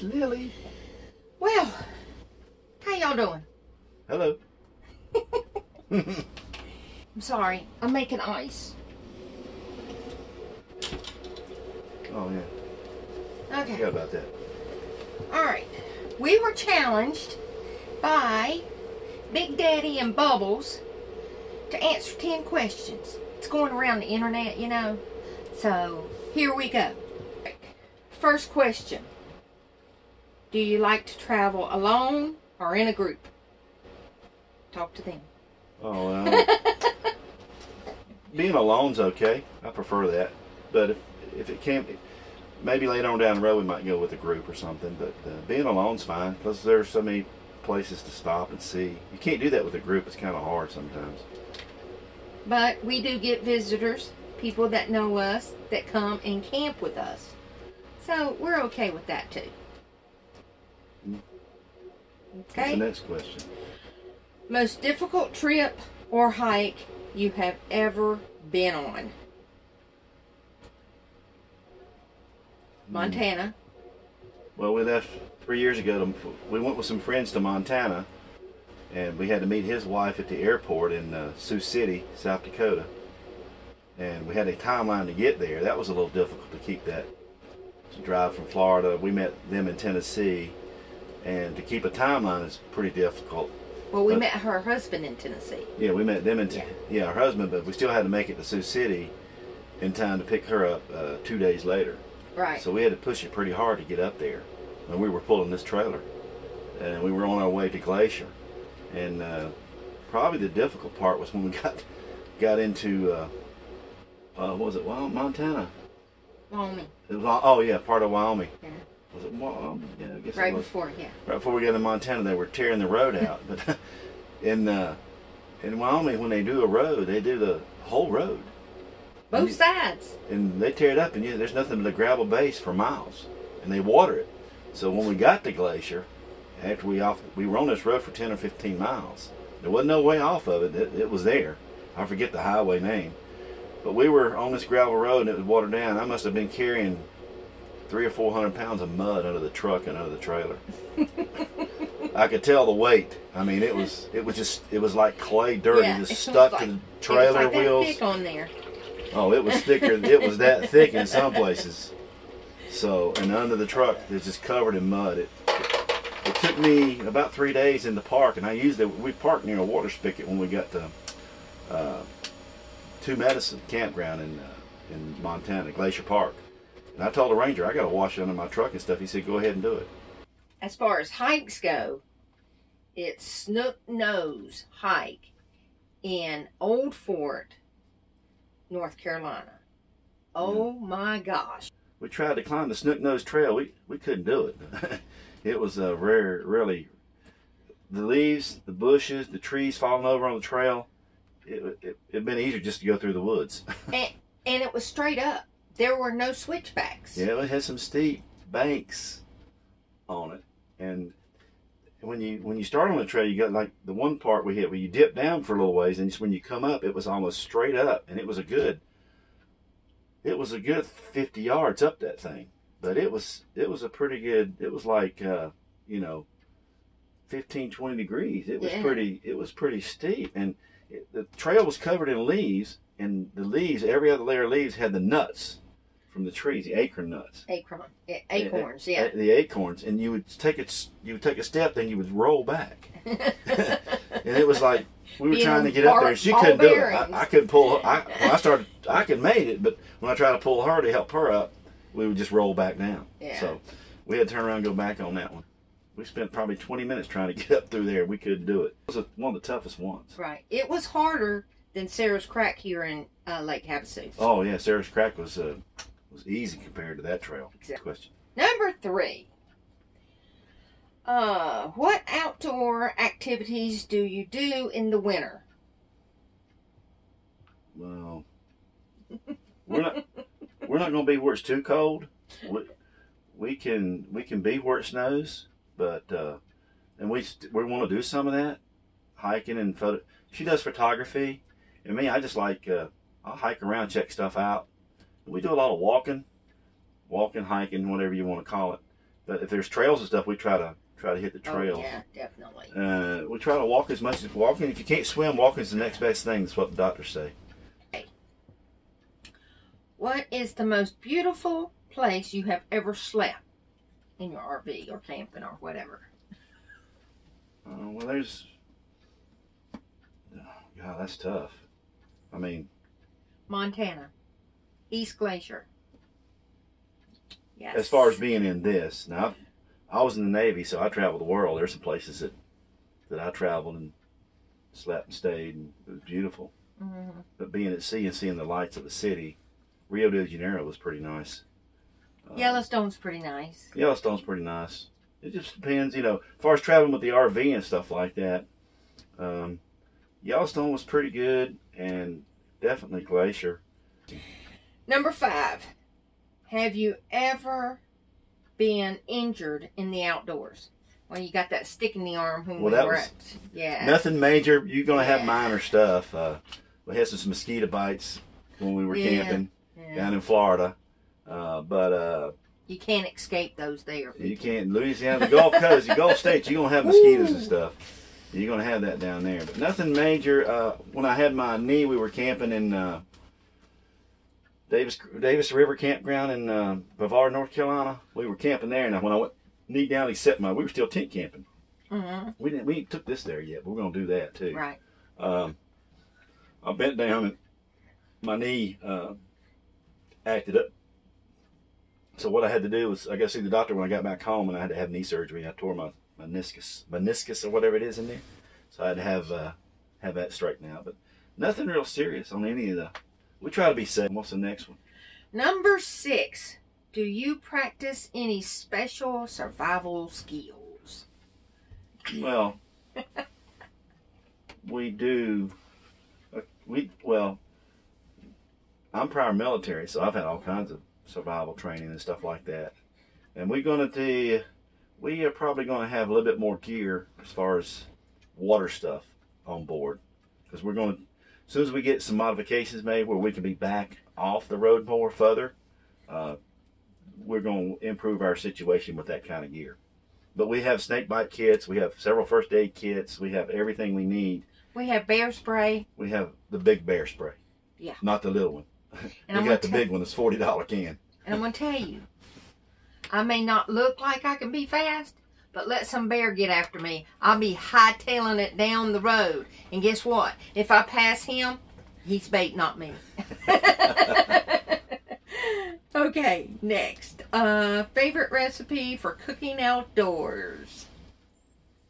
Lily. Well, how y'all doing? Hello. I'm sorry, I'm making ice. Oh, yeah. Okay. Forgot about that. Alright. We were challenged by Big Daddy and Bubbles to answer 10 questions. It's going around the internet, you know. So, here we go. First question. Do you like to travel alone or in a group? Talk to them. Oh, well. Being alone's okay. I prefer that. But if it can't, maybe later on down the road we might go with a group or something. But being alone's fine because there's so many places to stop and see. You can't do that with a group. It's kind of hard sometimes. But we do get visitors, people that know us, that come and camp with us. So we're okay with that too. Okay. What's the next question? Most difficult trip or hike you have ever been on? Montana. Well, we left 3 years ago. We went with some friends to Montana, and we had to meet his wife at the airport in Sioux City, South Dakota. And we had a timeline to get there. That was a little difficult to keep that. To drive from Florida, we met them in Tennessee, and to keep a timeline is pretty difficult. Well, we met her husband in Tennessee. Yeah, we met them in her husband, but we still had to make it to Sioux City in time to pick her up 2 days later. Right. So we had to push it pretty hard to get up there. And we were pulling this trailer, and we were on our way to Glacier. And probably the difficult part was when we got into what was it, Montana? Wyoming. It was, oh yeah, part of Wyoming. Yeah. Was it Wyoming? Yeah, I guess right it was. before, yeah. Right before we got to Montana, they were tearing the road out. But in Wyoming, when they do a road, they do the whole road. Both sides. And they tear it up, and there's nothing but a gravel base for miles, and they water it. So when we got to Glacier, after we were on this road for 10 or 15 miles. There wasn't no way off of it. It was there. I forget the highway name. But we were on this gravel road, and it was watered down. I must have been carrying 300 or 400 pounds of mud under the truck and under the trailer. I could tell the weight. I mean, it was like clay dirt. Yeah, it just stuck like, to the trailer it was like wheels. That thick on there. Oh, it was thicker. It was that thick in some places. So, and under the truck, it's just covered in mud. It took me about 3 days in the park, and we parked near a water spigot when we got to Two Medicine campground in Montana, Glacier Park. And I told the ranger, I got to wash under my truck and stuff. He said, go ahead and do it. As far as hikes go, it's Snook Nose hike in Old Fort, North Carolina. Oh my gosh. We tried to climb the Snook Nose Trail. We couldn't do it. It was really, the leaves, the bushes, the trees falling over on the trail. It'd been easier just to go through the woods. and it was straight up. There were no switchbacks. Yeah, it had some steep banks on it. And when you start on the trail, you got like the one part we hit where you dip down for a little ways, and just when you come up, it was almost straight up, and it was a good 50 yards up that thing. But it was a pretty good. It was like 15, 20 degrees. It was pretty steep, and the trail was covered in leaves, and the leaves, every other layer of leaves had the nuts from the trees, the acorn nuts. Acorns, yeah. The acorns, and you would take a step, then you would roll back. And it was like we were trying to get up there, and she couldn't do it. I couldn't pull her. I could made it, but when I tried to pull her to help her up, we would just roll back down. Yeah. So we had to turn around and go back on that one. We spent probably 20 minutes trying to get up through there. We couldn't do it. It was one of the toughest ones. Right. It was harder than Sarah's Crack here in Lake Havasu. Oh yeah, Sarah's Crack was easy compared to that trail. Exactly. Question. Number 3. What outdoor activities do you do in the winter? Well, we're not going to be where it's too cold. We can be where it snows, but and we want to do some of that hiking and photo. She does photography, and me, I just like I'll hike around, check stuff out. We do a lot of walking, hiking, whatever you want to call it. But if there's trails and stuff, we try to hit the trails. Oh, yeah, definitely. We try to walk as much as walking. If you can't swim, walking is the next best thing. That's what the doctors say. What is the most beautiful place you have ever slept in your RV or camping or whatever? Well, there's... God, that's tough. I mean... Montana. East Glacier. Yes. As far as being in this, now, I was in the Navy, so I traveled the world. There's some places that I traveled and slept and stayed, and it was beautiful. Mm-hmm. But being at sea and seeing the lights of the city, Rio de Janeiro was pretty nice. Yellowstone's pretty nice. Yellowstone's pretty nice. It just depends, you know, as far as traveling with the RV and stuff like that. Yellowstone was pretty good, and definitely Glacier. Number 5. Have you ever been injured in the outdoors? Well, you got that stick in the arm when we were at... Yeah. Nothing major. You're going to have minor stuff. We had some mosquito bites when we were camping down in Florida. But you can't escape those there. People. You can't. Louisiana, the Gulf Coast, the Gulf States, you're going to have mosquitoes and stuff. You're going to have that down there. But nothing major. When I had my knee, we were camping in Davis River Campground in Brevard, North Carolina. We were camping there, and when I went knee down, we were still tent camping. Mm-hmm. We ain't took this there yet, but we're going to do that too. Right. I bent down and my knee acted up. So what I had to do was I got to see the doctor when I got back home, and I had to have knee surgery. I tore my meniscus or whatever it is in there. So I had to have that straightened out. But nothing real serious on any of the. We try to be safe. What's the next one? Number 6. Do you practice any special survival skills? Well, we do. I'm prior military, so I've had all kinds of survival training and stuff like that. And we are probably going to have a little bit more gear as far as water stuff on board, because we're going to, as soon as we get some modifications made where we can be back off the road more further, we're going to improve our situation with that kind of gear. But we have snake bite kits, we have several first aid kits, we have everything we need. We have bear spray. We have the big bear spray. Yeah. Not the little one. And we got the big one, it's $40 can. And I'm going to tell you, I may not look like I can be fast, but let some bear get after me. I'll be hightailing it down the road. And guess what? If I pass him, he's bait, not me. Okay, next. Favorite recipe for cooking outdoors?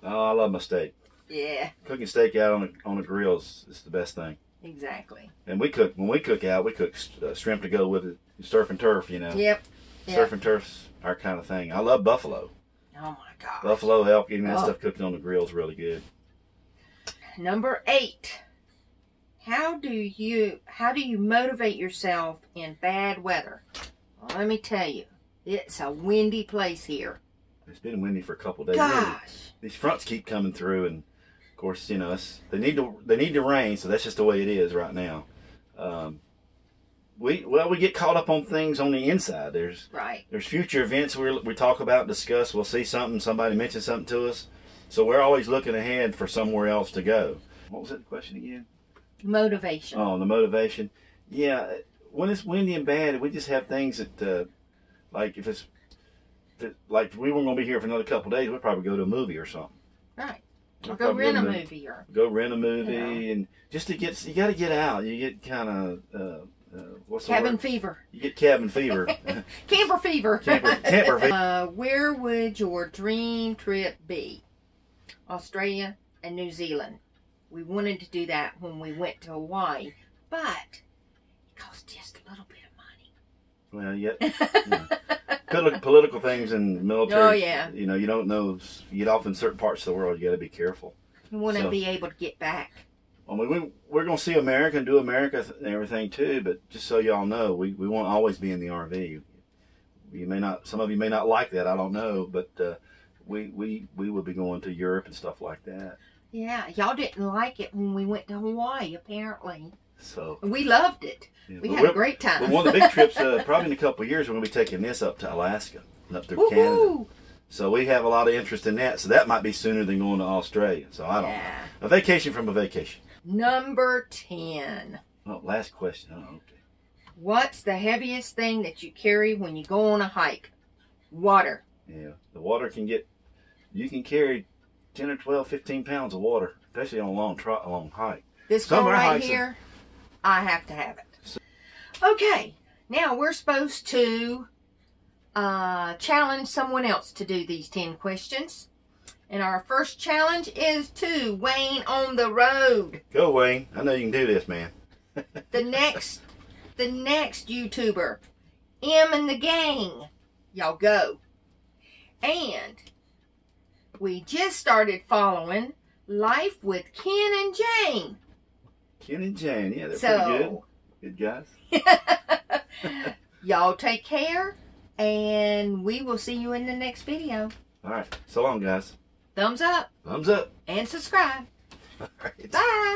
Oh, I love my steak. Yeah. Cooking steak out on a grill is the best thing. Exactly. And when we cook out, we cook shrimp to go with it. Surf and turf, you know. Yep. Surf and turf's our kind of thing. I love buffalo. Oh my gosh. Buffalo, elk, any of that stuff cooked on the grill is really good. Number 8. How do you motivate yourself in bad weather? Well, let me tell you, it's a windy place here. It's been windy for a couple of days. Gosh. Really. These fronts keep coming through, and of course, you know, they need to rain, so that's just the way it is right now. We get caught up on things on the inside. There's future events we talk about, discuss. We'll see something, somebody mentions something to us, so we're always looking ahead for somewhere else to go. What was that question again? Motivation. Oh, the motivation. Yeah, when it's windy and bad, we just have things that, like if we weren't going to be here for another couple of days, we'd probably go to a movie or something. Right. Or go rent a movie. Go rent a movie, and just you got to get out. You get kind of, what's the cabin word? fever. You get cabin fever. Camper fever. Camper fever. Where would your dream trip be? Australia and New Zealand. We wanted to do that when we went to Hawaii, but it costs just a little bit of money. Well, yeah. Political things and military. Oh, yeah. You know, you don't know. You get off in certain parts of the world, you got to be careful. You want to be able to get back. I mean, we're going to see America and do America and everything too, but just so y'all know, we won't always be in the RV. Some of you may not like that, I don't know, but we will be going to Europe and stuff like that. Yeah, y'all didn't like it when we went to Hawaii, apparently. So we loved it. Yeah, we had a great time. But one of the big trips, probably in a couple of years, we're going to be taking this up to Alaska and up through Canada. So we have a lot of interest in that. So that might be sooner than going to Australia. So I don't know. A vacation from a vacation. Number 10. Oh, last question. Oh, okay. What's the heaviest thing that you carry when you go on a hike? Water. Yeah, the water can get, you can carry 10 or 12, 15 pounds of water, especially on a long hike. This girl right here, I have to have it. Okay, now we're supposed to challenge someone else to do these 10 questions. And our first challenge is to Wayne on the road. Go, Wayne. I know you can do this, man. The next YouTuber, M and the Gang. Y'all go. And we just started following Life with Ken and Jane. Ken and Jane, yeah, they're pretty good. Good guys. Y'all take care, and we will see you in the next video. All right. So long, guys. Thumbs up. Thumbs up. And subscribe. All right. Bye.